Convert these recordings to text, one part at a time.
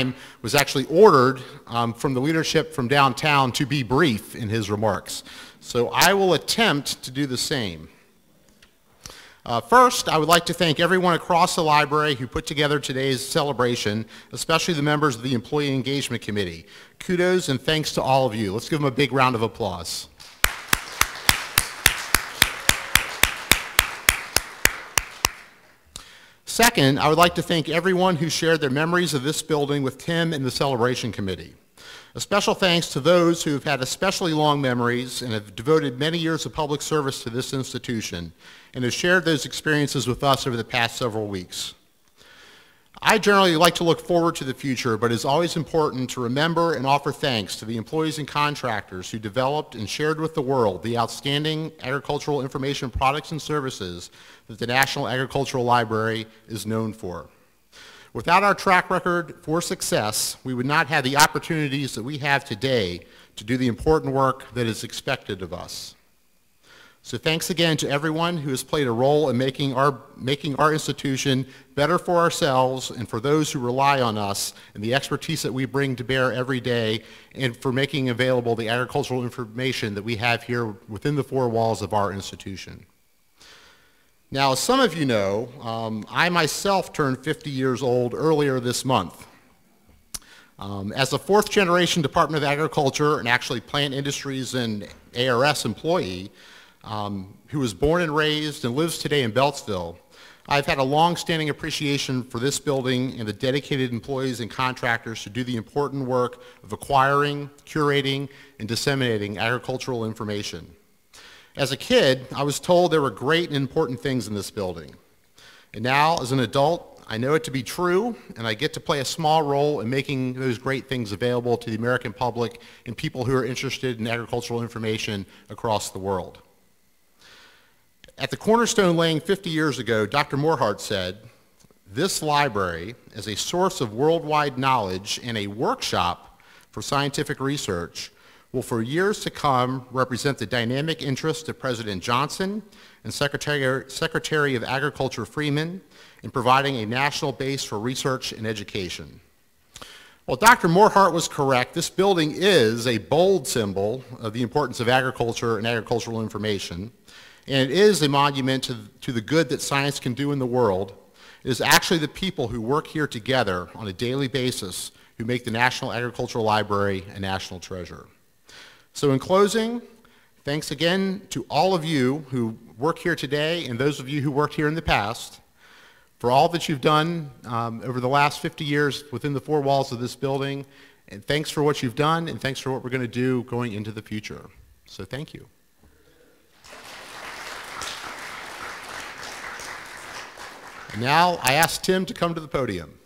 time, was actually ordered from the leadership from downtown to be brief in his remarks. So I will attempt to do the same. First, I would like to thank everyone across the library who put together today's celebration, especially the members of the Employee Engagement Committee. Kudos and thanks to all of you. Let's give them a big round of applause. Second, I would like to thank everyone who shared their memories of this building with Tim and the Celebration Committee. A special thanks to those who have had especially long memories and have devoted many years of public service to this institution and have shared those experiences with us over the past several weeks. I generally like to look forward to the future, but it's always important to remember and offer thanks to the employees and contractors who developed and shared with the world the outstanding agricultural information products and services that the National Agricultural Library is known for. Without our track record for success, we would not have the opportunities that we have today to do the important work that is expected of us. So thanks again to everyone who has played a role in making our institution better for ourselves and for those who rely on us and the expertise that we bring to bear every day, and for making available the agricultural information that we have here within the four walls of our institution. Now, as some of you know, I myself turned 50 years old earlier this month. As a fourth-generation Department of Agriculture and actually Plant Industries and ARS employee who was born and raised and lives today in Beltsville, I've had a long-standing appreciation for this building and the dedicated employees and contractors who do the important work of acquiring, curating, and disseminating agricultural information. As a kid, I was told there were great and important things in this building. And now, as an adult, I know it to be true, and I get to play a small role in making those great things available to the American public and people who are interested in agricultural information across the world. At the cornerstone laying 50 years ago, Dr. Morhart said, "This library, as a source of worldwide knowledge and a workshop for scientific research, will for years to come represent the dynamic interests of President Johnson and Secretary of Agriculture Freeman in providing a national base for research and education." Well, Dr. Morhart was correct. This building is a bold symbol of the importance of agriculture and agricultural information, and it is a monument to the good that science can do in the world. It is actually the people who work here together on a daily basis who make the National Agricultural Library a national treasure. So in closing, thanks again to all of you who work here today and those of you who worked here in the past for all that you've done over the last 50 years within the four walls of this building. And thanks for what you've done, and thanks for what we're going to do going into the future. So thank you. And now I ask Tim to come to the podium.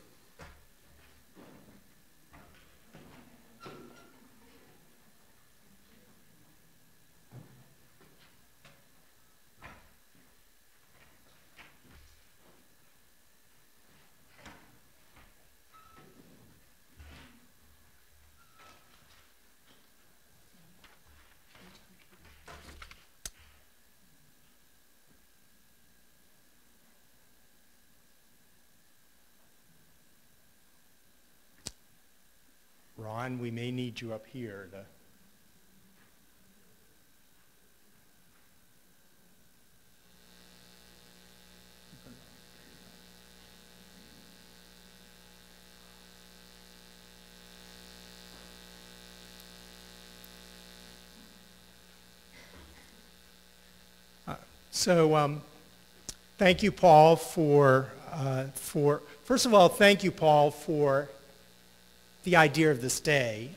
Ron, we may need you up here to... Thank you, Paul, first of all, thank you, Paul, for the idea of this day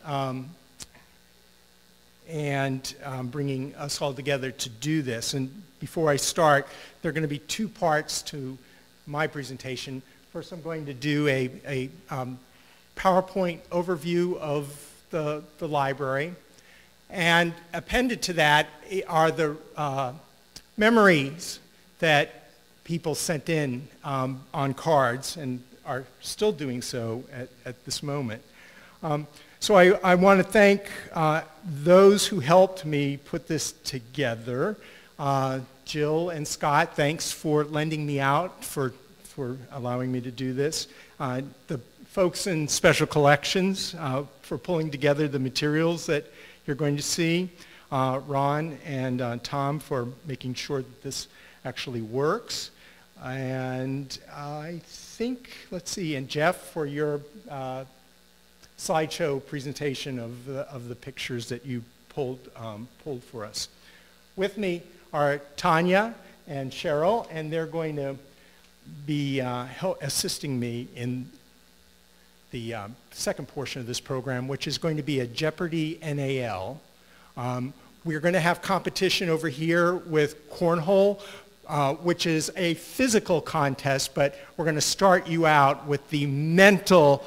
and bringing us all together to do this. And before I start, there are going to be two parts to my presentation. First, I'm going to do a PowerPoint overview of the library, and appended to that are the memories that people sent in on cards and are still doing so at this moment. So I want to thank those who helped me put this together. Jill and Scott, thanks for lending me out, for allowing me to do this. The folks in Special Collections for pulling together the materials that you're going to see. Ron and Tom for making sure that this actually works. And I think, let's see, and Jeff for your slideshow presentation of the pictures that you pulled for us. With me are Tanya and Cheryl, and they're going to be assisting me in the second portion of this program, which is going to be a Jeopardy NAL. We're going to have competition over here with Cornhole, which is a physical contest, but we're going to start you out with the mental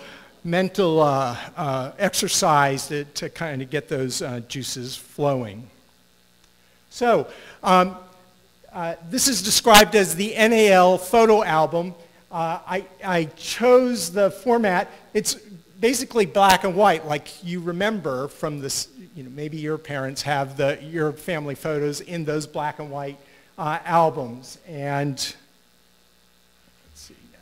exercise to kind of get those juices flowing. So this is described as the NAL photo album. I chose the format. It's basically black and white, like you remember from this, maybe your parents have your family photos in those black and white albums. And let's see now.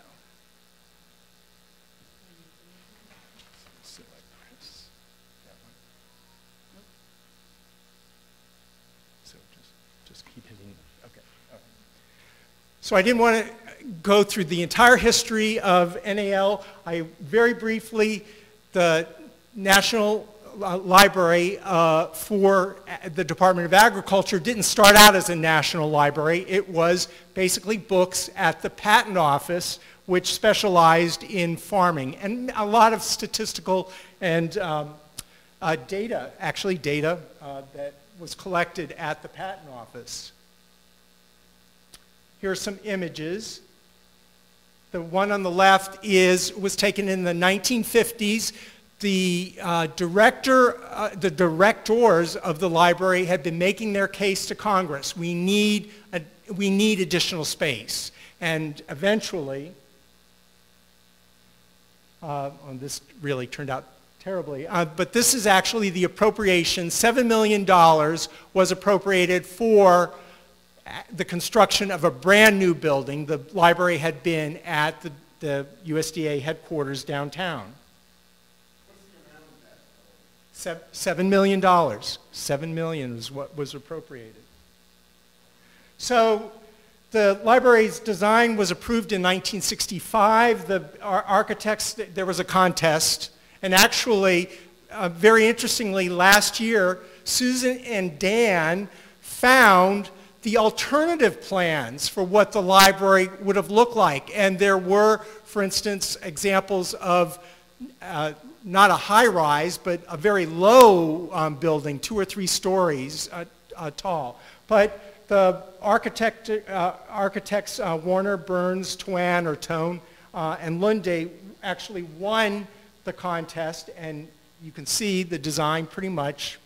So I press that one. So just keep hitting. Okay. All right. So I didn't want to go through the entire history of NAL. Very briefly, the National Library for the Department of Agriculture didn't start out as a national library. It was basically books at the patent office, which specialized in farming, and a lot of statistical and data that was collected at the patent office. Here are some images. The one on the left was taken in the 1950s. The directors of the library had been making their case to Congress. We need additional space. And eventually, this really turned out terribly, but this is actually the appropriation. $7 million was appropriated for the construction of a brand new building. The library had been at the USDA headquarters downtown. $7 million. $7 million is what was appropriated. So the library's design was approved in 1965. The architects, there was a contest. And actually, very interestingly, last year, Susan and Dan found the alternative plans for what the library would have looked like. And there were, for instance, examples of not a high-rise, but a very low building, 2 or 3 stories tall. But the architects Warner, Burns, Twan, or Tone, and Lunde actually won the contest, and you can see the design pretty much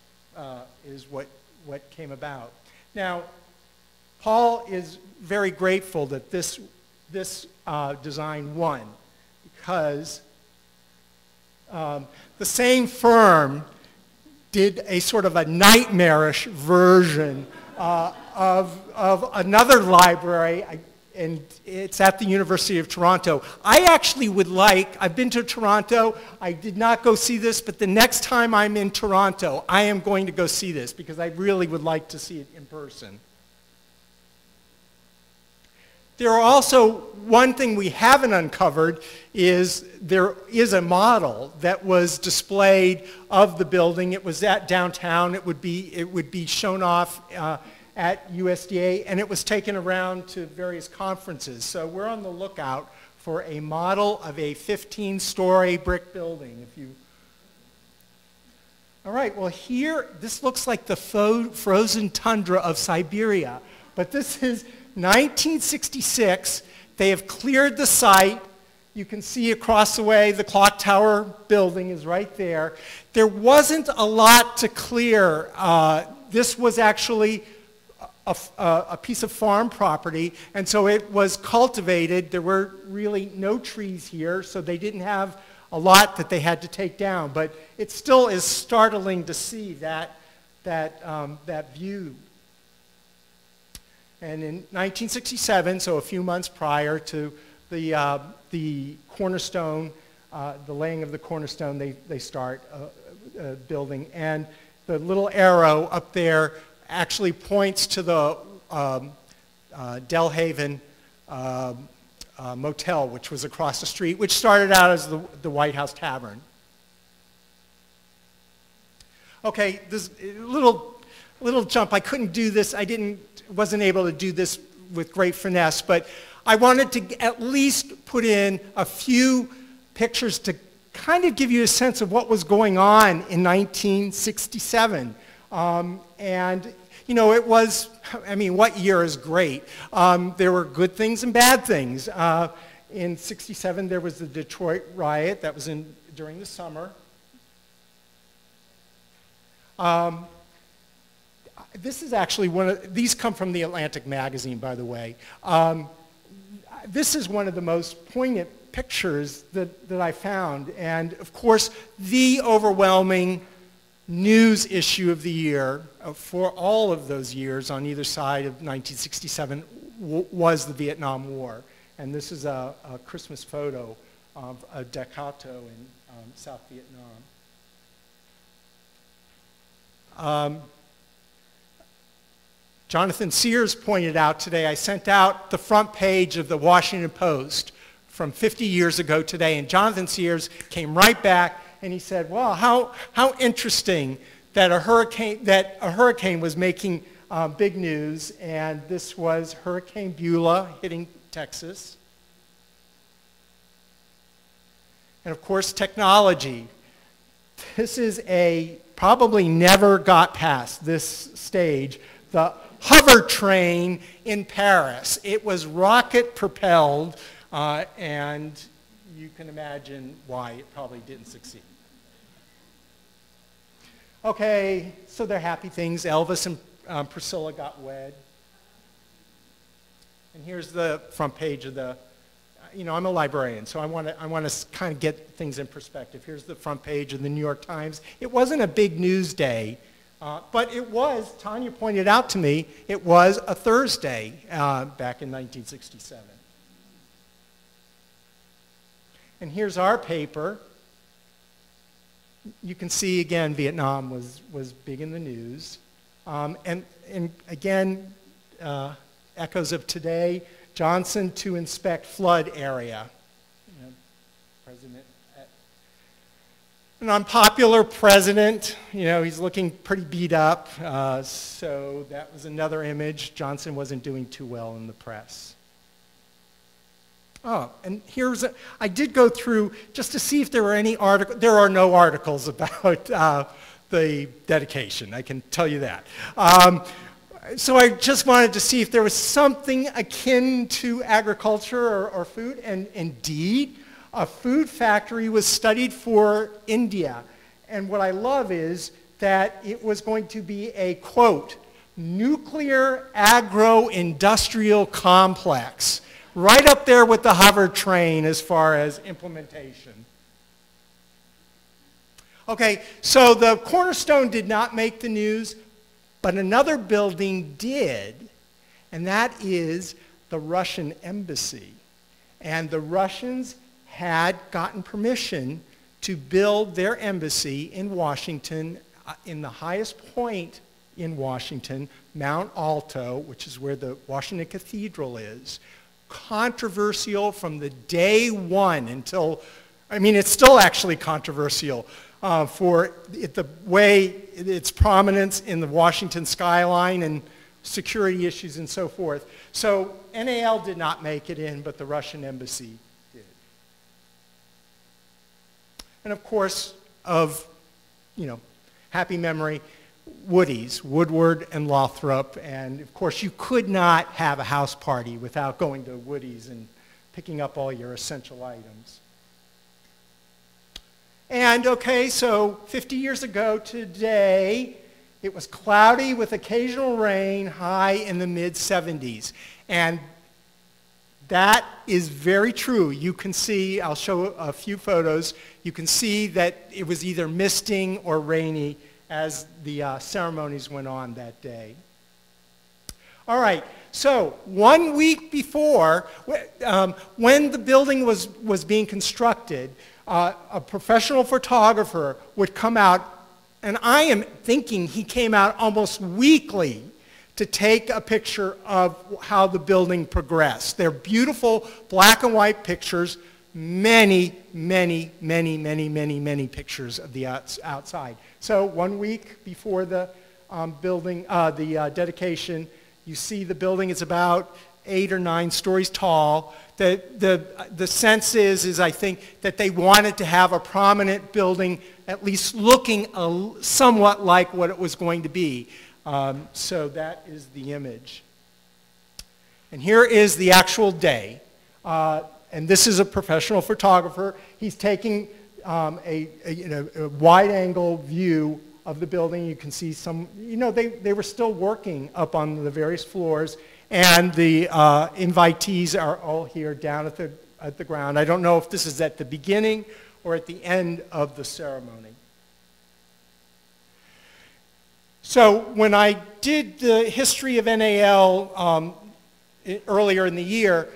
is what came about. Now, Paul is very grateful that this design won, because the same firm did a sort of a nightmarish version of another library, and it's at the University of Toronto. I actually would I've been to Toronto, I did not go see this, but the next time I'm in Toronto, I am going to go see this, because I really would like to see it in person. There are also, one thing we haven't uncovered is there is a model that was displayed of the building. It was at downtown. It would be shown off at USDA, and it was taken around to various conferences. So we're on the lookout for a model of a 15-story brick building. All right, well here, this looks like the frozen tundra of Siberia, but this is 1966. They have cleared the site. You can see across the way the clock tower building is right there. There wasn't a lot to clear. This was actually a piece of farm property, and so it was cultivated. There were really no trees here, so they didn't have a lot that they had to take down. But it still is startling to see that view. And in 1967, so a few months prior to the cornerstone the laying of the cornerstone, they start building. And the little arrow up there actually points to the Delhaven Motel, which was across the street, which started out as the White House Tavern. Okay, this little jump. I couldn't do this. Wasn't able to do this with great finesse, but I wanted to at least put in a few pictures to kind of give you a sense of what was going on in 1967. And, you know, it was, I mean, what year is great? There were good things and bad things. In 67, there was the Detroit riot. That was during the summer. This is actually these come from the Atlantic magazine, by the way. This is one of the most poignant pictures that I found. And of course, the overwhelming news issue of the year for all of those years on either side of 1967 was the Vietnam War. And this is a Christmas photo of a Dachauer in South Vietnam. Jonathan Sears pointed out today, I sent out the front page of the Washington Post from 50 years ago today, and Jonathan Sears came right back and he said, well, how interesting that a hurricane was making big news, and this was Hurricane Beulah hitting Texas. And of course, technology. This is probably never got past this stage, the hover train in Paris. It was rocket propelled, and you can imagine why it probably didn't succeed. Okay, so they're happy things. Elvis and Priscilla got wed. And here's the front page of the, you know, I'm a librarian, so I want to kind of get things in perspective. Here's the front page of the New York Times. It wasn't a big news day, but it was, Tanya pointed out to me, it was a Thursday back in 1967. And here's our paper. You can see, again, Vietnam was big in the news. And again, echoes of today, Johnson to inspect flood area. You know, an unpopular president, you know, he's looking pretty beat up. So that was another image. Johnson wasn't doing too well in the press. Oh, and I did go through just to see if there were any articles. There are no articles about the dedication, I can tell you that. So I just wanted to see if there was something akin to agriculture or food, and indeed, a food factory was studied for India. And what I love is that it was going to be a, quote, nuclear agro-industrial complex. Right up there with the hover train as far as implementation. Okay, so the cornerstone did not make the news, but another building did, and that is the Russian embassy. And the Russians had gotten permission to build their embassy in Washington, in the highest point in Washington, Mount Alto, which is where the Washington Cathedral is. Controversial from the day one until, I mean, it's still actually controversial for the way its prominence in the Washington skyline and security issues and so forth. So NAL did not make it in, but the Russian embassy did. And of course, of, you know, happy memory, Woody's, Woodward and Lothrop, and of course you could not have a house party without going to Woody's and picking up all your essential items. And okay, so 50 years ago today, it was cloudy with occasional rain, high in the mid-70s. And that is very true. You can see, I'll show a few photos, you can see that it was either misting or rainy as the ceremonies went on that day. All right, So 1 week before, when the building was being constructed, a professional photographer would come out, and I am thinking he came out almost weekly to take a picture of how the building progressed. They're beautiful black and white pictures, many, many, many, many, many, many pictures of the outside. So 1 week before the dedication, you see the building is about 8 or 9 stories tall. The sense is I think that they wanted to have a prominent building, at least looking somewhat like what it was going to be. So that is the image. And here is the actual day. And this is a professional photographer. He's taking a wide-angle view of the building. You can see some, they were still working up on the various floors, and the invitees are all here down at the ground. I don't know if this is at the beginning or at the end of the ceremony. So when I did the history of NAL earlier in the year,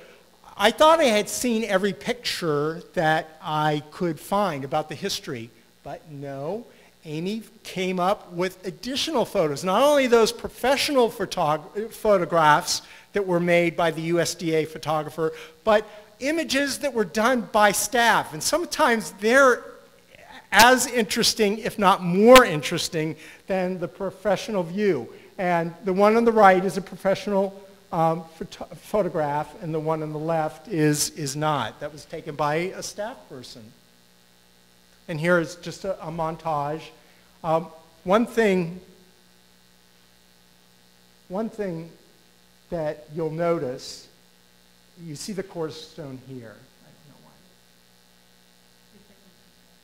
I thought I had seen every picture that I could find about the history, but no. Amy came up with additional photos, not only those professional photographs that were made by the USDA photographer, but images that were done by staff. And sometimes they're as interesting, if not more interesting, than the professional view. And the one on the right is a professional photograph, and the one on the left is not. That was taken by a staff person. And here is just a montage. One thing that you'll notice, you see the cornerstone here. I don't know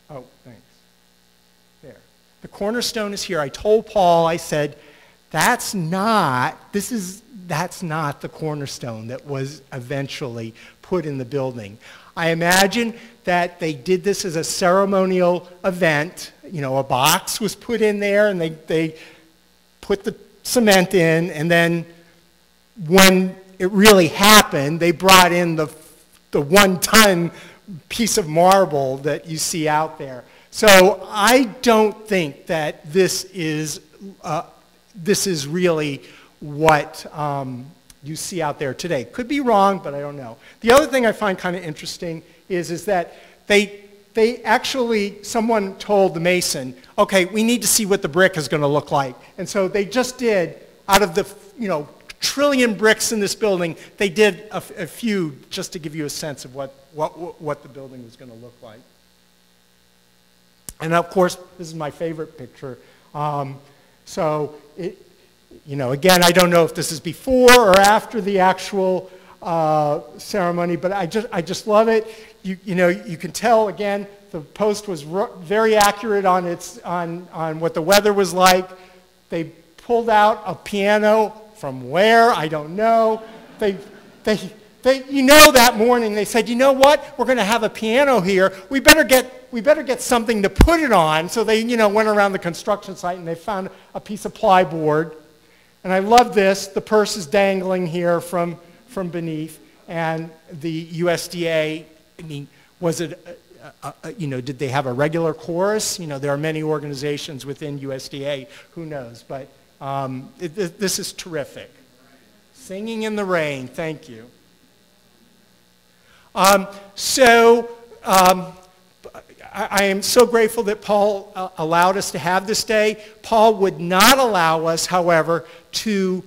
why. Oh, thanks. There. The cornerstone is here. I told Paul, I said, that's not the cornerstone that was eventually put in the building. I imagine that they did this as a ceremonial event. A box was put in there, and they put the cement in, and then when it really happened, they brought in the 1-ton piece of marble that you see out there. So I don't think that this is really what you see out there today. Could be wrong, but I don't know. The other thing I find kind of interesting is that they actually, someone told the mason, okay, we need to see what the brick is going to look like. And so they just did, out of the trillion bricks in this building, they did a few just to give you a sense of what the building was going to look like. And of course, this is my favorite picture. So again, I don't know if this is before or after the actual ceremony, but I just love it. You can tell, again, the post was very accurate on what the weather was like. They pulled out a piano from where, I don't know. That morning they said, you know what, we're going to have a piano here. We better get something to put it on. So they went around the construction site and they found a piece of plyboard. And I love this. The purse is dangling here from beneath. And the USDA, was it, did they have a regular chorus? There are many organizations within USDA. Who knows? But this is terrific. Singing in the Rain. Thank you. I am so grateful that Paul allowed us to have this day. Paul would not allow us, however, to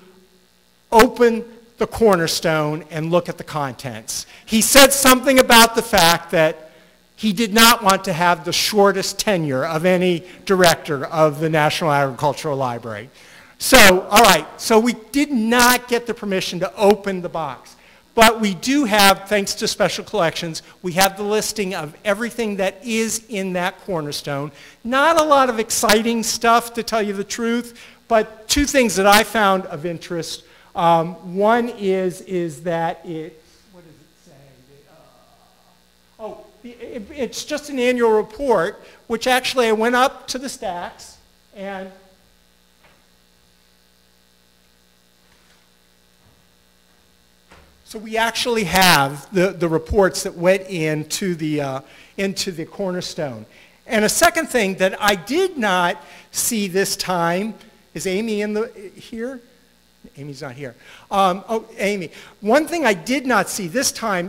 open the cornerstone and look at the contents. He said something about the fact that he did not want to have the shortest tenure of any director of the National Agricultural Library. So, all right, so we did not get the permission to open the box. But we do have, thanks to Special Collections, we have the listing of everything that is in that cornerstone. Not a lot of exciting stuff, to tell you the truth, but two things that I found of interest. One is that it, what does it say? It's just an annual report, which actually I went up to the stacks and So we actually have the reports that went into the cornerstone. And a second thing that I did not see this time, is Amy here? Amy's not here. Oh, Amy. One thing I did not see this time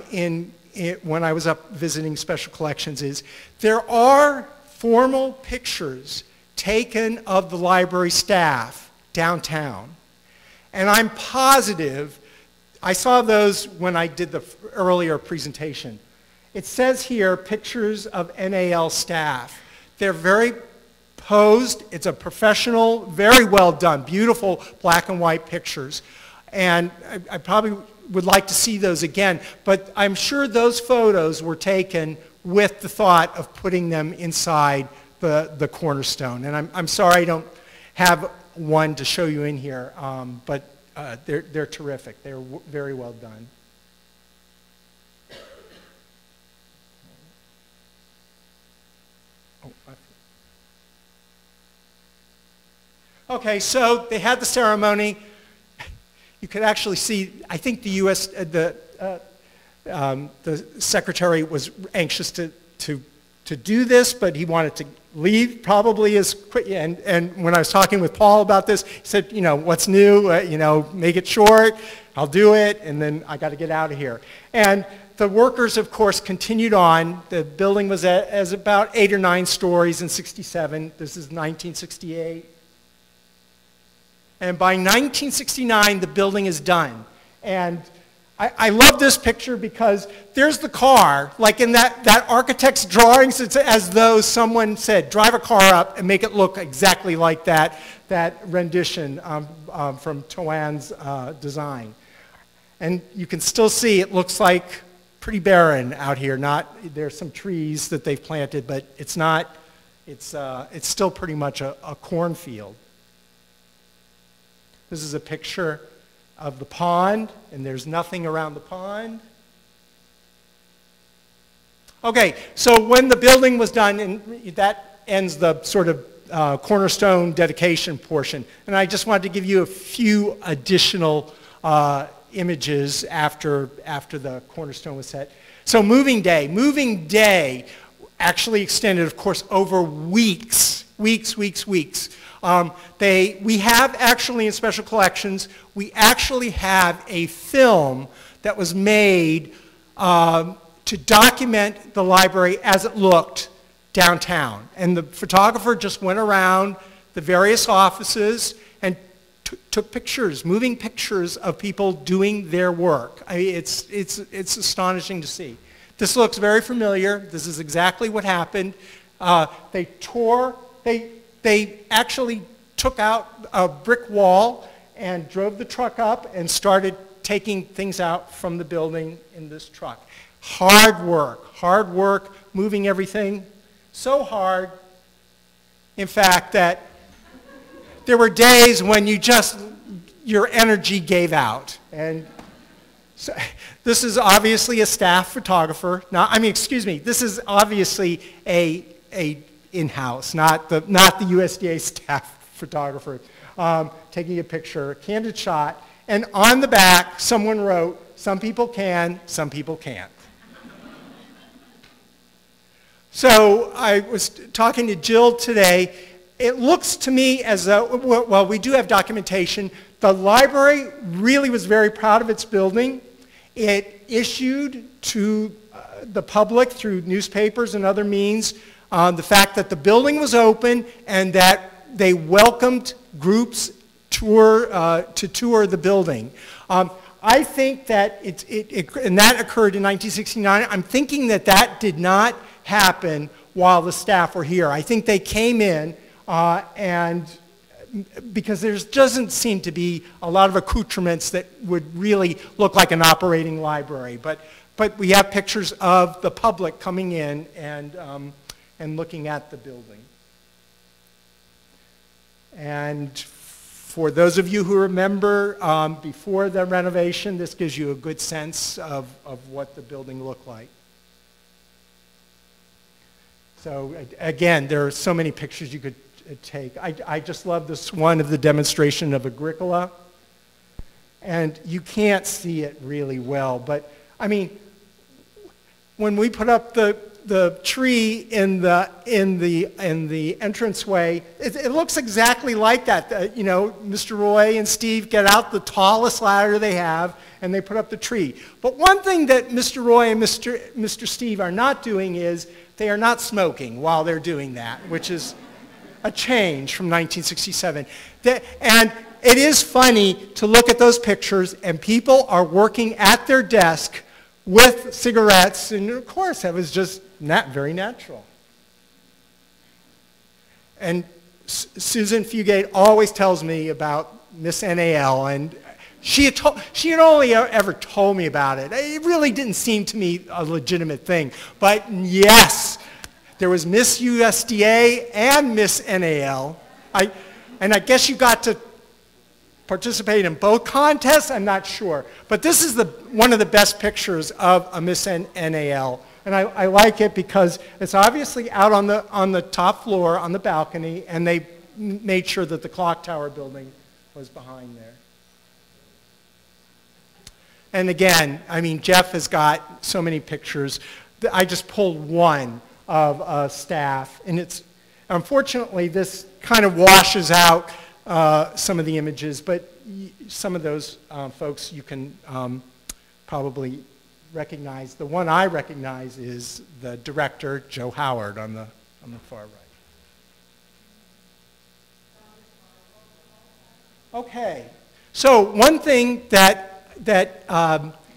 when I was up visiting special collections is there are formal pictures taken of the library staff downtown. And I'm positive, I saw those when I did the earlier presentation. It says here, pictures of NAL staff. They're very posed. It's a professional, very well done, beautiful black and white pictures. And I probably would like to see those again, but I'm sure those photos were taken with the thought of putting them inside the cornerstone. And I'm sorry I don't have one to show you in here, but they're terrific. They're very well done. Okay, so they had the ceremony. You could actually see, I think the U.S., the secretary was anxious to do this, but he wanted to leave probably as quick. And when I was talking with Paul about this, he said, you know, what's new? Make it short. I'll do it, and then I got to get out of here. And the workers, of course, continued on. The building was as about 8 or 9 stories in '67. This is 1968. And by 1969, the building is done. And I love this picture because there's the car, like in that architect's drawings, it's as though someone said, drive a car up and make it look exactly like that rendition from Toan's design. And you can still see it looks like pretty barren out here. There's some trees that they've planted, but it's not, it's still pretty much a cornfield. This is a picture of the pond, and there's nothing around the pond. Okay, so when the building was done, and that ends the sort of cornerstone dedication portion, and I just wanted to give you a few additional images after the cornerstone was set. So moving day actually extended, of course, over weeks. We have actually in special collections, we actually have a film that was made to document the library as it looked downtown. And the photographer just went around the various offices and took pictures, moving pictures of people doing their work. I mean, it's astonishing to see. This looks very familiar. This is exactly what happened. They actually took out a brick wall and drove the truck up and started taking things out from the building in this truck. Hard work, moving everything. So hard, in fact, that there were days when your energy gave out. And so, this is obviously a staff photographer. This is obviously a in-house, not the USDA staff photographer, taking a picture, candid shot, and on the back, someone wrote, some people can, some people can't. So I was talking to Jill today. It looks to me as though, well, we do have documentation. The library really was very proud of its building. It issued to the public through newspapers and other means the fact that the building was open and that they welcomed groups to tour the building. I think that and that occurred in 1969. I'm thinking that did not happen while the staff were here. I think they came in and because there doesn't seem to be a lot of accoutrements that would really look like an operating library. But we have pictures of the public coming in and looking at the building. And for those of you who remember before the renovation, this gives you a good sense of what the building looked like. So again, there are so many pictures you could take. I just love this one of the demonstration of Agricola. And you can't see it really well, but I mean, when we put up the tree in the entranceway, it looks exactly like that. You know, Mr. Roy and Steve get out the tallest ladder they have, and they put up the tree. But one thing that Mr. Roy and Mr. Steve are not doing is they are not smoking while they're doing that, which is a change from 1967. And it is funny to look at those pictures, and people are working at their desk with cigarettes, and of course, that was just not very natural. And Susan Fugate always tells me about Miss NAL, and she had only ever told me about it. It really didn't seem to me a legitimate thing. But yes, there was Miss USDA and Miss NAL. And I guess you got to participate in both contests, I'm not sure. But this is one of the best pictures of a Miss NAL. And I like it because it's obviously out on the top floor, on the balcony, and they made sure that the clock tower building was behind there. And again, I mean, Jeff has got so many pictures. I just pulled one of staff, and unfortunately, this kind of washes out some of the images, but some of those folks you can probably recognize. The one I recognize is the director, Joe Howard, on the far right. Okay, so one thing that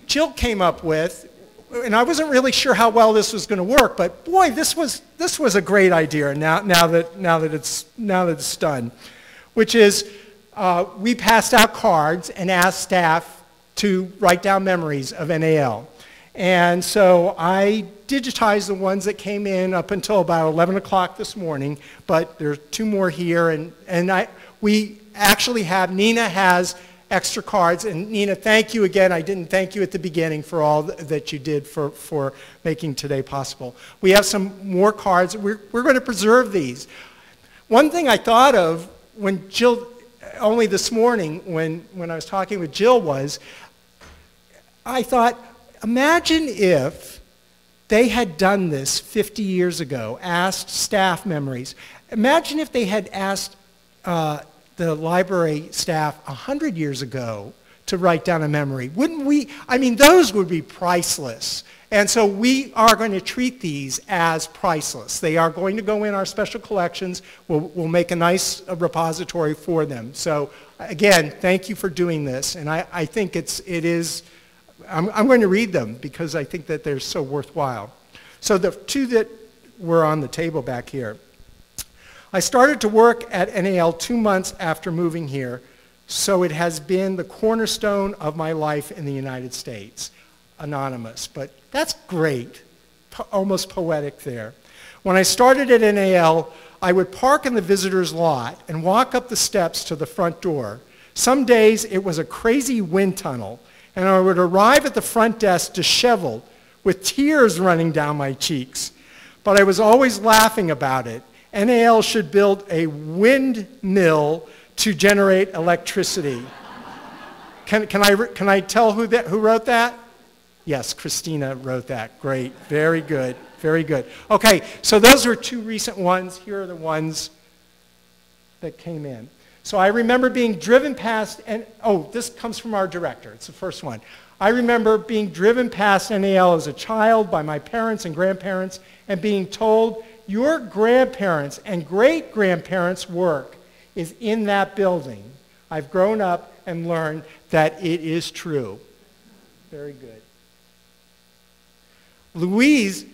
Jill came up with, and I wasn't really sure how well this was going to work, but boy, this was a great idea. Now that it's done, which is we passed out cards and asked staff to write down memories of NAL, and so I digitized the ones that came in up until about 11 o'clock this morning. But there's two more here, and we actually have Nina has extra cards. And Nina, thank you again. I didn't thank you at the beginning for all that you did for making today possible. We have some more cards. We're going to preserve these. One thing I thought of when Jill, only this morning when I was talking with Jill, was I thought, imagine if they had done this 50 years ago, asked staff memories. Imagine if they had asked the library staff 100 years ago to write down a memory. Wouldn't we? I mean, those would be priceless. And so we are going to treat these as priceless. They are going to go in our special collections. We'll make a nice repository for them. So again, thank you for doing this. And I think it is, I'm going to read them because I think that they're so worthwhile. So the two that were on the table back here. I started to work at NAL 2 months after moving here, so it has been the cornerstone of my life in the United States. Anonymous, but that's great, almost poetic there. When I started at NAL, I would park in the visitor's lot and walk up the steps to the front door. Some days it was a crazy wind tunnel, and I would arrive at the front desk disheveled with tears running down my cheeks. But I was always laughing about it. NAL should build a windmill to generate electricity. Can I tell who wrote that? Yes, Christina wrote that. Great. Very good. Very good. Okay, so those are two recent ones. Here are the ones that came in. So I remember being driven past, and this comes from our director. It's the first one. I remember being driven past NAL as a child by my parents and grandparents and being told, your grandparents' and great-grandparents' work is in that building. I've grown up and learned that it is true. Very good. Louise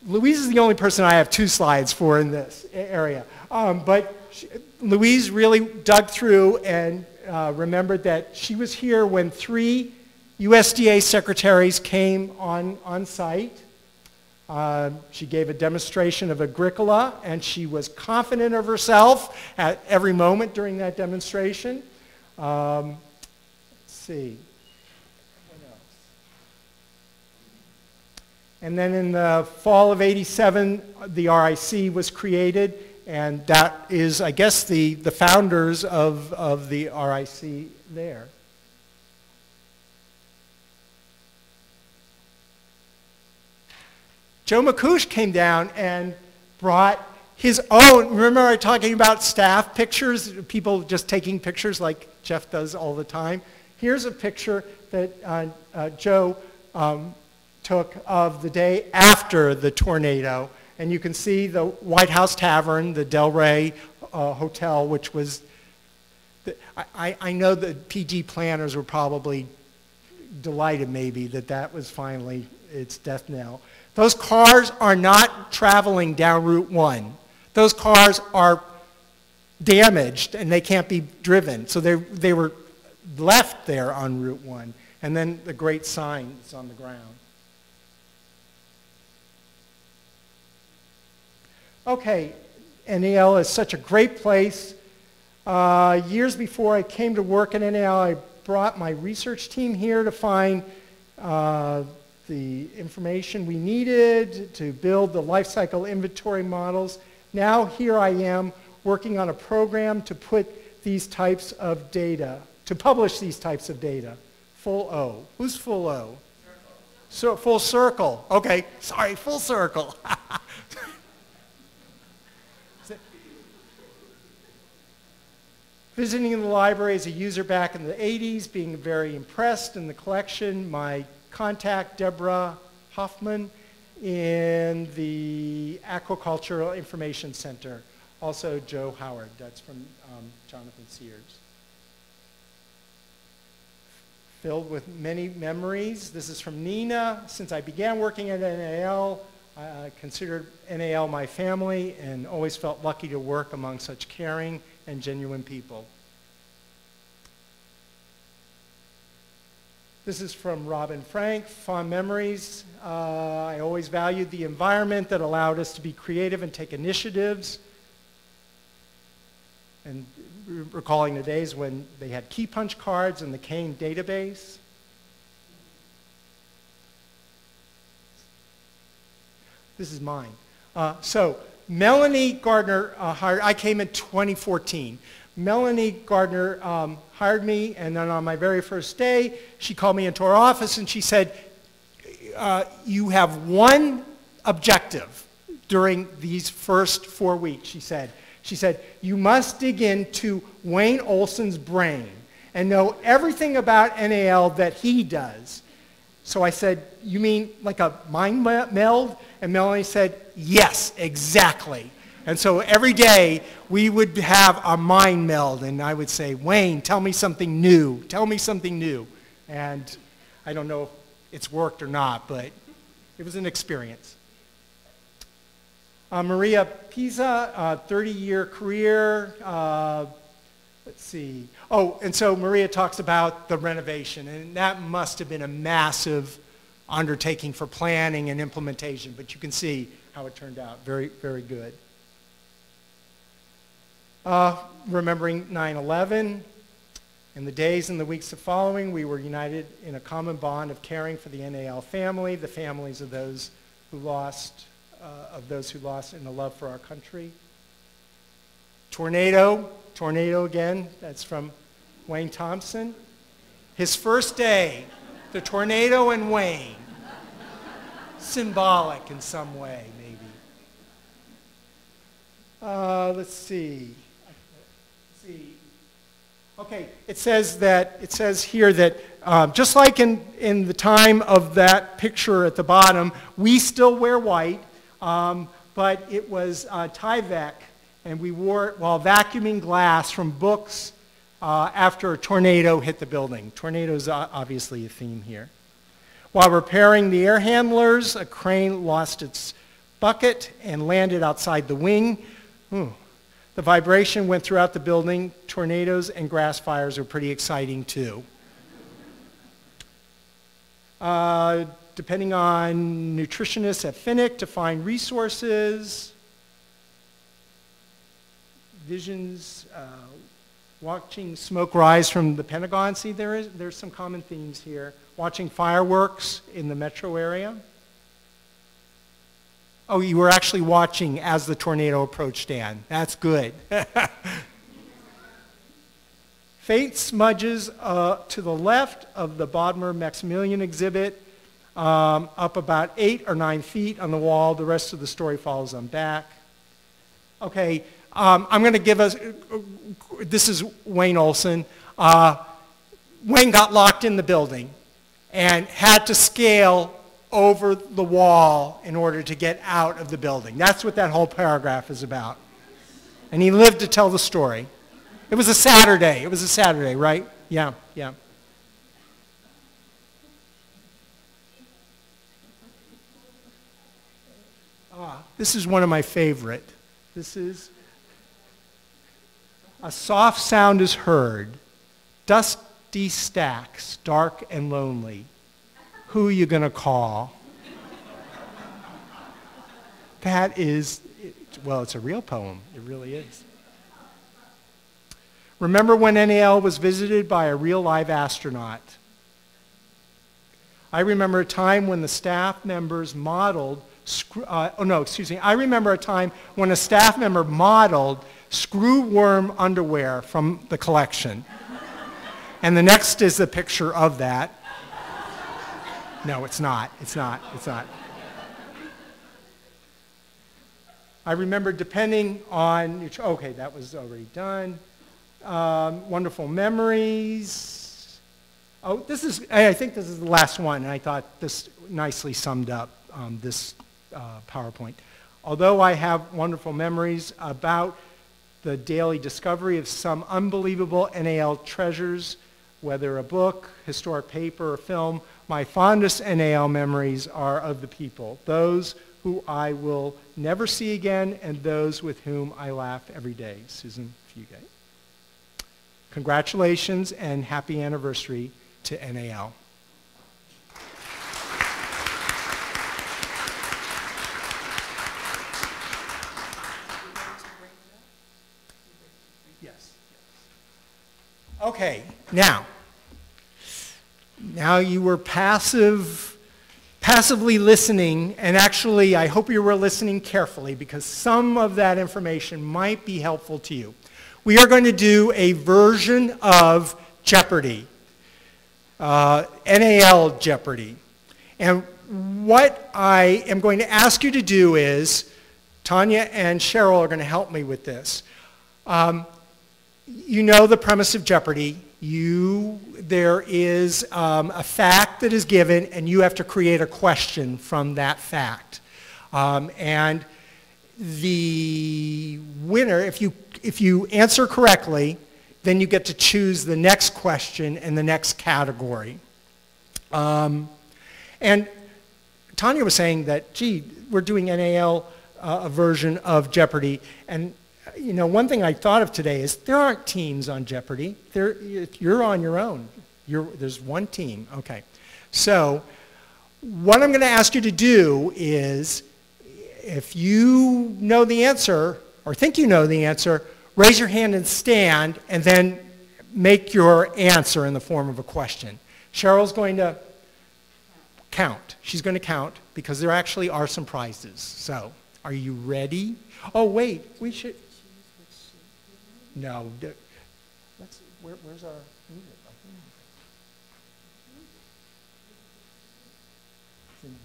is the only person I have 2 slides for in this area. But Louise really dug through and remembered that she was here when 3 USDA secretaries came on site. She gave a demonstration of Agricola, and she was confident of herself at every moment during that demonstration. Let's see. What else? And then in the fall of '87, the RIC was created, And that is, I guess, the founders of the RIC there. Joe McCouche came down and brought his own, remember I was talking about staff pictures, people just taking pictures like Jeff does all the time. Here's a picture that Joe took of the day after the tornado. And you can see the White House Tavern, the Del Rey Hotel, which was, I know the PG planners were probably delighted maybe that was finally its death knell. Those cars are not traveling down Route 1. Those cars are damaged and they can't be driven. So they were left there on Route 1. And then the great sign is on the ground. Okay, NAL is such a great place. Years before I came to work at NAL, I brought my research team here to find the information we needed to build the life cycle inventory models. Now here I am working on a program to put these types of data, to publish these types of data. Full O. Who's full O? So full circle. Okay, sorry, full circle. Visiting the library as a user back in the 80s, being very impressed in the collection. My contact, Deborah Hoffman, in the Aquacultural Information Center. Also Joe Howard, that's from Jonathan Sears. Filled with many memories. This is from Nina. Since I began working at NAL, I considered NAL my family and always felt lucky to work among such caring and genuine people. This is from Robin Frank, fond memories. I always valued the environment that allowed us to be creative and take initiatives. And recalling the days when they had key punch cards in the Kane database. This is mine. So Melanie Gardner hired, I came in 2014. Melanie Gardner hired me, and then on my very first day, she called me into her office and she said, you have one objective during these first 4 weeks, she said. She said, you must dig into Wayne Olson's brain and know everything about NAL that he does. So I said, you mean like a mind meld? And Melanie said, yes, exactly. And so every day we would have a mind meld and I would say, Wayne, tell me something new. Tell me something new. And I don't know if it's worked or not, but it was an experience. Maria Pisa, 30-year career. Let's see. Oh, and so Maria talks about the renovation, and that must have been a massive undertaking for planning and implementation, but you can see how it turned out. Very, very good. Remembering 9/11, in the days and the weeks following, we were united in a common bond of caring for the NAL family, the families of those who lost in the love for our country. Tornado again, that's from Wayne Thompson. His first day, the tornado and Wayne. Symbolic in some way, maybe. Let's see. Okay, it says here that just like in the time of that picture at the bottom, we still wear white, but it was Tyvek, and we wore it while vacuuming glass from books after a tornado hit the building. Tornado is obviously a theme here. While repairing the air handlers, a crane lost its bucket and landed outside the wing. The vibration went throughout the building. Tornadoes and grass fires are pretty exciting too. Depending on nutritionists at Finnick to find resources. Visions, watching smoke rise from the Pentagon. See, there's some common themes here. Watching fireworks in the metro area. Oh, you were actually watching as the tornado approached, Dan. That's good. Faint smudges to the left of the Bodmer Maximilian exhibit, up about 8 or 9 feet on the wall. The rest of the story follows on back. Okay, I'm going to give us, this is Wayne Olson. Wayne got locked in the building and had to scale over the wall in order to get out of the building. That's what that whole paragraph is about. And he lived to tell the story. It was a Saturday. It was a Saturday, right? Yeah, yeah. This is one of my favorite. This is, a soft sound is heard, dusty stacks, dark and lonely. Who are you going to call? That is, well, it's a real poem. It really is. Remember when NAL was visited by a real live astronaut? I remember a time when the staff members modeled, I remember a time when a staff member modeled screw worm underwear from the collection. And the next is a picture of that. No, it's not. It's not. It's not. I remember depending on, okay, that was already done. Wonderful memories. Oh, this is, I think this is the last one, and I thought this nicely summed up this PowerPoint. Although I have wonderful memories about the daily discovery of some unbelievable NAL treasures, whether a book, historic paper, or film, my fondest NAL memories are of the people, those who I will never see again and those with whom I laugh every day. Susan Fugate. Congratulations and happy anniversary to NAL. Yes. Okay, now you were passively listening, and actually I hope you were listening carefully because some of that information might be helpful to you. We are going to do a version of Jeopardy, NAL Jeopardy. And what I am going to ask you to do is, Tanya and Cheryl are going to help me with this. You know the premise of Jeopardy. There is a fact that is given, and you have to create a question from that fact. And the winner, if you answer correctly, then you get to choose the next question and the next category. And Tanya was saying that, gee, we're doing NAL, a version of Jeopardy. And you know, one thing I thought of today is there aren't teams on Jeopardy. You're on your own. There's one team. Okay. So what I'm going to ask you to do is, if you know the answer or think you know the answer, raise your hand and stand, and then make your answer in the form of a question. Cheryl's going to count. She's going to count because there actually are some prizes. So are you ready? Oh, wait. We should... No. Where's our music? It's in here.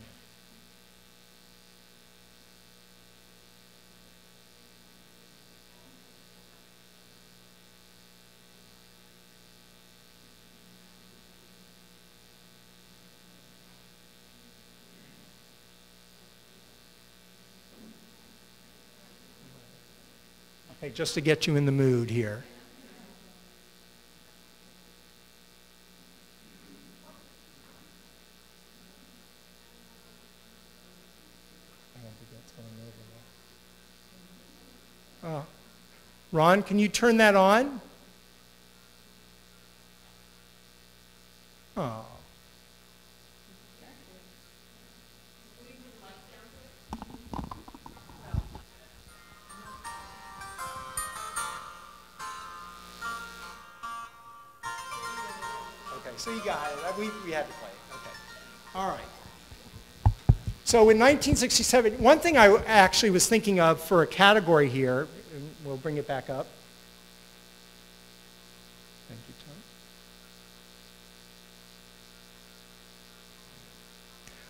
Okay, just to get you in the mood here. I don't think that's going over well. Ron, can you turn that on? Oh. So you got it. We had to play it. Okay. All right. So in 1967, one thing I actually was thinking of for a category here, and we'll bring it back up. Thank you,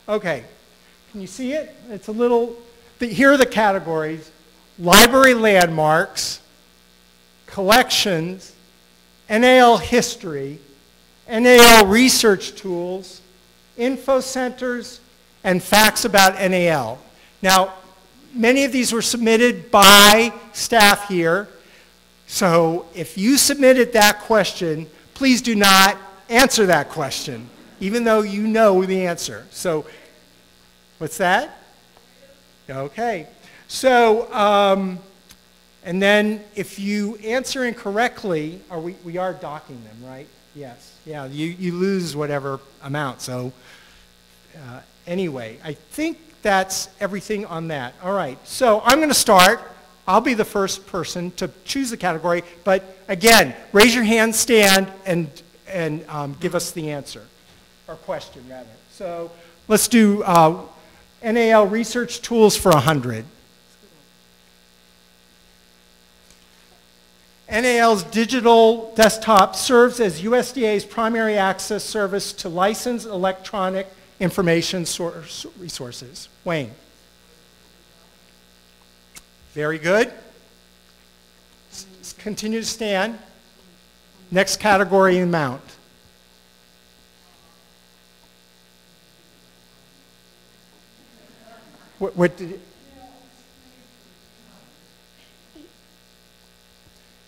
Tom. Okay, can you see it? It's a little, here are the categories: library landmarks, collections, NAL history, NAL research tools, info centers, and facts about NAL. Now, many of these were submitted by staff here, so if you submitted that question, please do not answer that question, even though you know the answer. So, what's that? Okay. So, and then if you answer incorrectly, we are docking them, right? Yes. Yeah, you lose whatever amount, so anyway, I think that's everything on that. All right, so I'm going to start. I'll be the first person to choose the category, but again, raise your hand, stand, and give us the answer, or question, rather. So let's do NAL research tools for 100. NAL's digital desktop serves as USDA's primary access service to licensed electronic information source resources. Wayne. Very good. Continue to stand. Next category, amount. What did it?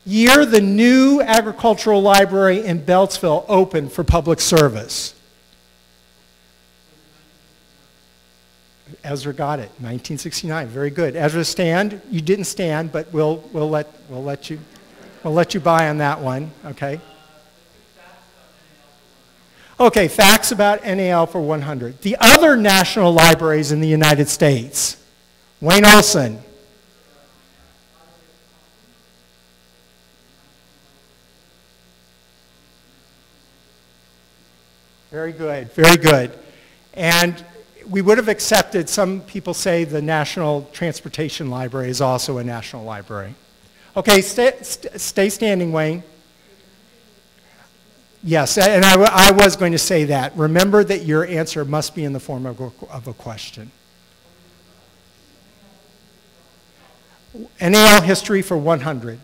Year the new agricultural library in Beltsville opened for public service. Ezra got it, 1969. Very good. Ezra, stand. You didn't stand, but we'll let you by on that one. Okay. Okay. Facts about NAL for 100. The other national libraries in the United States. Wayne Olson. Very good. Very good. And we would have accepted, some people say the National Transportation Library is also a national library. Okay, stay standing, Wayne. Yes, and I was going to say that. Remember that your answer must be in the form of a question. NAL history for 100.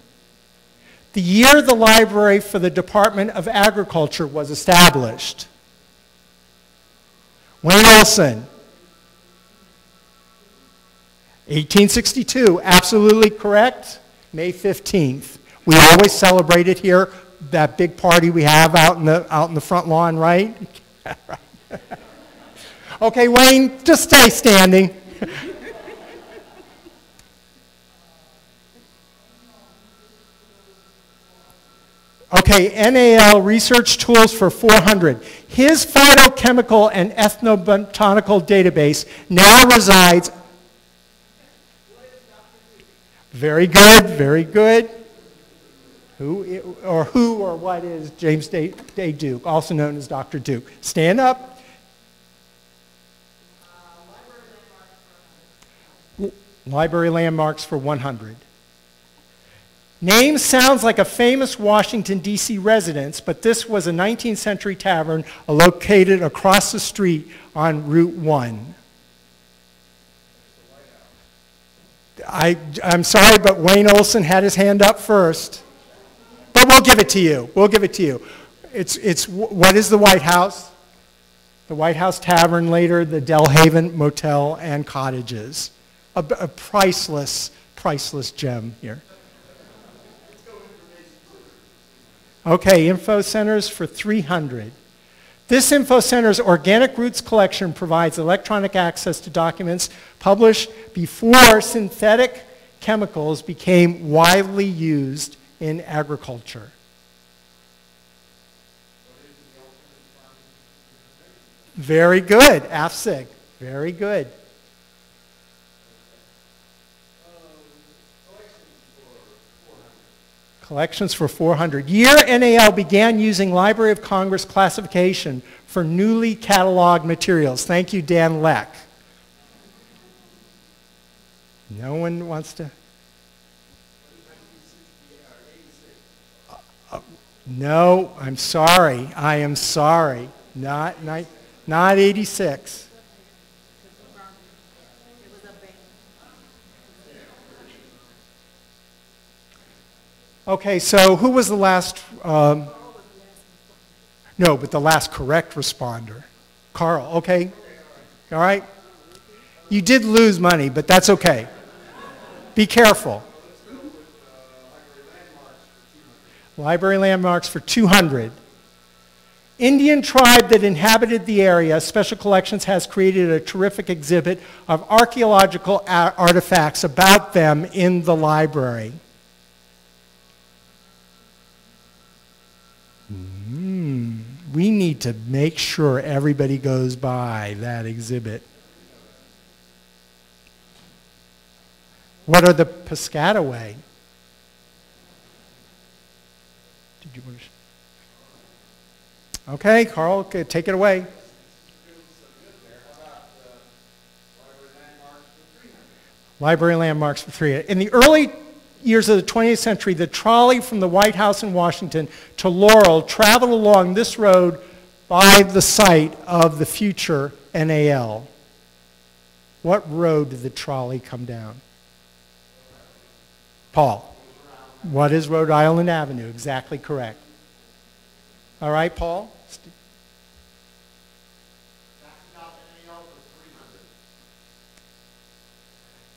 The year the library for the Department of Agriculture was established. Wayne Olson. 1862, absolutely correct. May 15th. We always celebrate it here, that big party we have out in the front lawn, right? Okay, Wayne, just stay standing. Okay, NAL research tools for 400. His phytochemical and ethnobotanical database now resides. Very good, very good. Who or what is James Day Duke, also known as Dr. Duke? Stand up. Library landmarks for 100. Name sounds like a famous Washington, D.C. residence, but this was a 19th century tavern located across the street on Route 1. I'm sorry, but Wayne Olson had his hand up first. But we'll give it to you. We'll give it to you. What is the White House? The White House Tavern, later the Delhaven Motel and Cottages. A priceless, priceless gem here. Okay, info centers for 300. This info center's Organic Roots collection provides electronic access to documents published before synthetic chemicals became widely used in agriculture. Very good, AFSIG. Very good. Collections for 400. Year NAL began using Library of Congress classification for newly cataloged materials. Thank you, Dan Leck. No one wants to? No, I'm sorry. I am sorry. Not 86. Okay, so who was the last? No, but the last correct responder. Carl, okay. All right. You did lose money, but that's okay. Be careful. Library landmarks for 200. Indian tribe that inhabited the area, Special Collections has created a terrific exhibit of archaeological artifacts about them in the library. We need to make sure everybody goes by that exhibit. What are the Piscataway? Did you want to? Okay, Carl, okay, take it away. Library landmarks for 300. In the early years of the 20th century, the trolley from the White House in Washington to Laurel traveled along this road by the site of the future NAL. What road did the trolley come down? Paul. What is Rhode Island Avenue? Exactly correct. All right, Paul?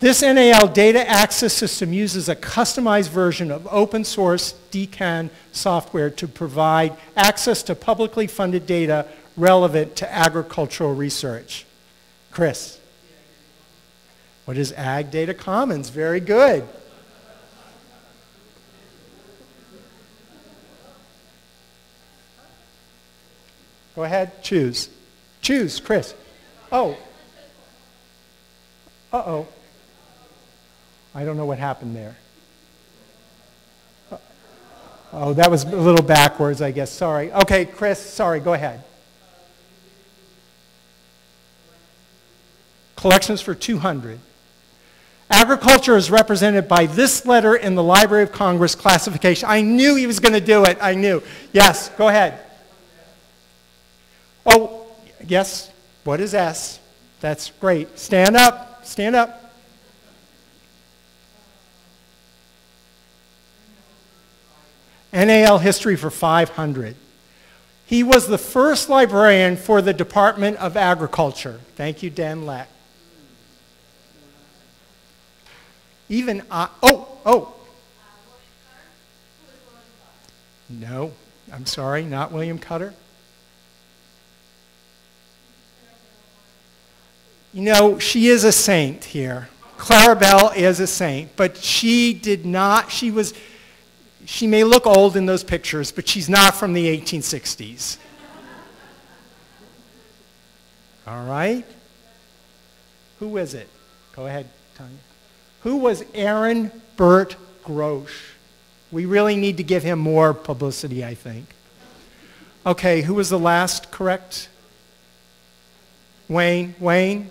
This NAL data access system uses a customized version of open source DCAN software to provide access to publicly funded data relevant to agricultural research. Chris. What is Ag Data Commons? Very good. Go ahead, choose. Choose, Chris. Oh. Uh-oh. I don't know what happened there. Oh, that was a little backwards, I guess. Sorry. Okay, Chris, sorry, go ahead. Collections for 200. Agriculture is represented by this letter in the Library of Congress classification. I knew he was going to do it. I knew. Yes, go ahead. Oh, yes. What is S? That's great. Stand up. Stand up. NAL history for 500. He was the first librarian for the Department of Agriculture. Thank you, Dan Leck. Even No, I'm sorry, not William Cutter. You know, she is a saint here. Clarabelle is a saint, but she did not, she may look old in those pictures, but she's not from the 1860s. All right? Who is it? Go ahead, Tanya. Who was Aaron Burt Grosch? We really need to give him more publicity, I think. Okay, who was the last correct? Wayne? Wayne?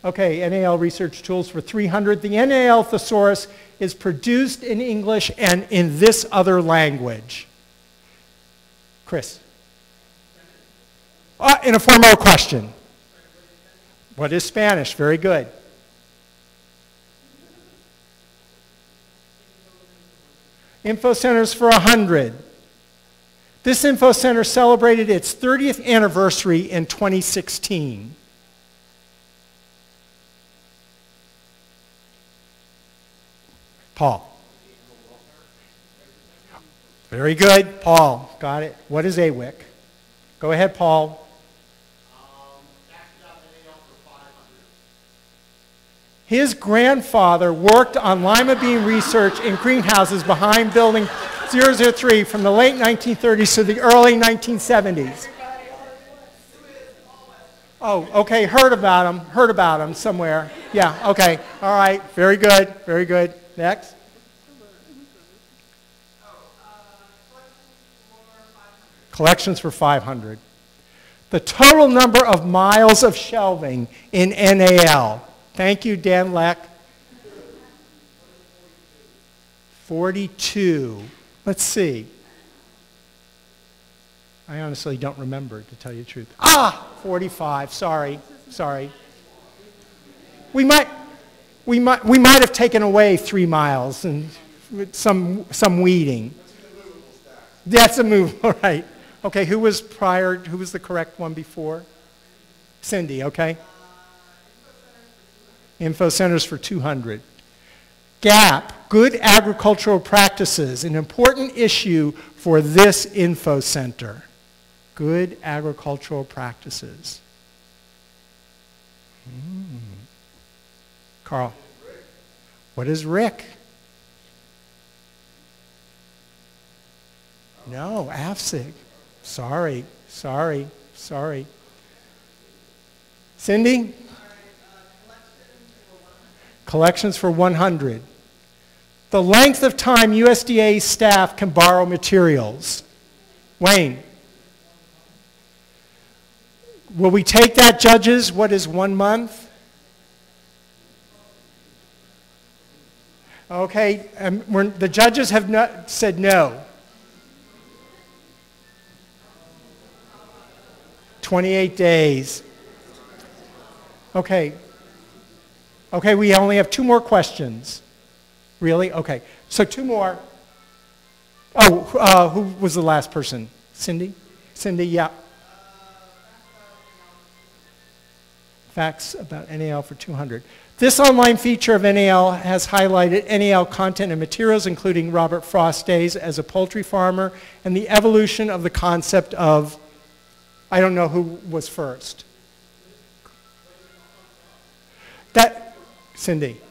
Okay, NAL Research Tools for 300. The NAL thesaurus is produced in English and in this other language. Chris. In a form of a question. What is Spanish? Very good. Info centers for 100. This info center celebrated its 30th anniversary in 2016. Paul. Very good. Paul. Got it. What is AWIC? Go ahead, Paul. His grandfather worked on lima bean research in greenhouses behind building 003 from the late 1930s to the early 1970s. Oh, okay, heard about him somewhere. Yeah, okay, all right, very good, very good. Next. Collections for 500. The total number of miles of shelving in NAL. Thank you, Dan Leck. 42. Let's see. I honestly don't remember, to tell you the truth. 45. Sorry. We might have taken away 3 miles and some weeding. That's a move, all right. Okay, who was the correct one before? Cindy, okay. Info centers for 200. GAP, good agricultural practices, an important issue for this info center. Good agricultural practices. Carl, what is RIC? No, AFSIG. Sorry. Cindy? Collections for 100. The length of time USDA staff can borrow materials. Wayne? Will we take that, judges? What is 1 month? Okay, the judges have not said no. 28 days. Okay, we only have 2 more questions. Really? Okay, so 2 more. Who was the last person? Cindy? Cindy, yeah. Facts about NAL for 200. This online feature of NAL has highlighted NAL content and materials, including Robert Frost's days as a poultry farmer and the evolution of the concept of, I don't know who was first. Cindy.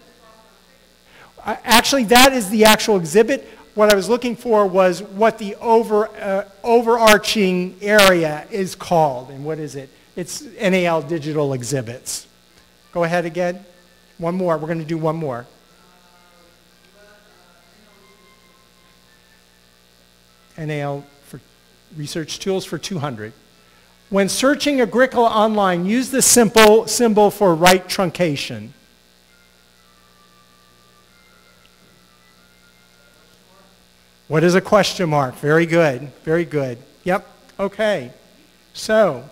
Actually, that is the actual exhibit. What I was looking for was what the overarching area is called, and what is it? It's NAL digital exhibits. Go ahead again. One more. We're going to do one more. NAL for research tools for 200. When searching Agricola online, use the symbol for right truncation. What is a question mark? Very good. Very good. Yep. Okay. So,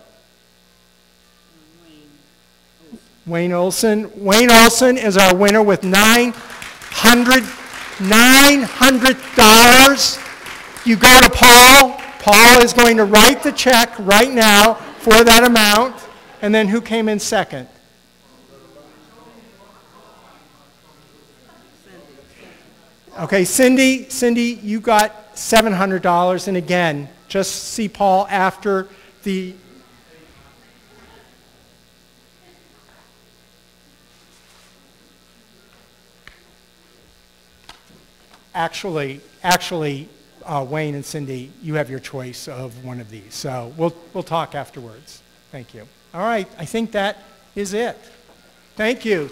Wayne Olson. Wayne Olson is our winner with $900. You go to Paul. Paul is going to write the check right now for that amount. And then who came in second? Okay, Cindy, you got $700. And again, just see Paul after the... Actually, Wayne and Cindy, you have your choice of one of these. So we'll talk afterwards. Thank you. All right, I think that is it. Thank you.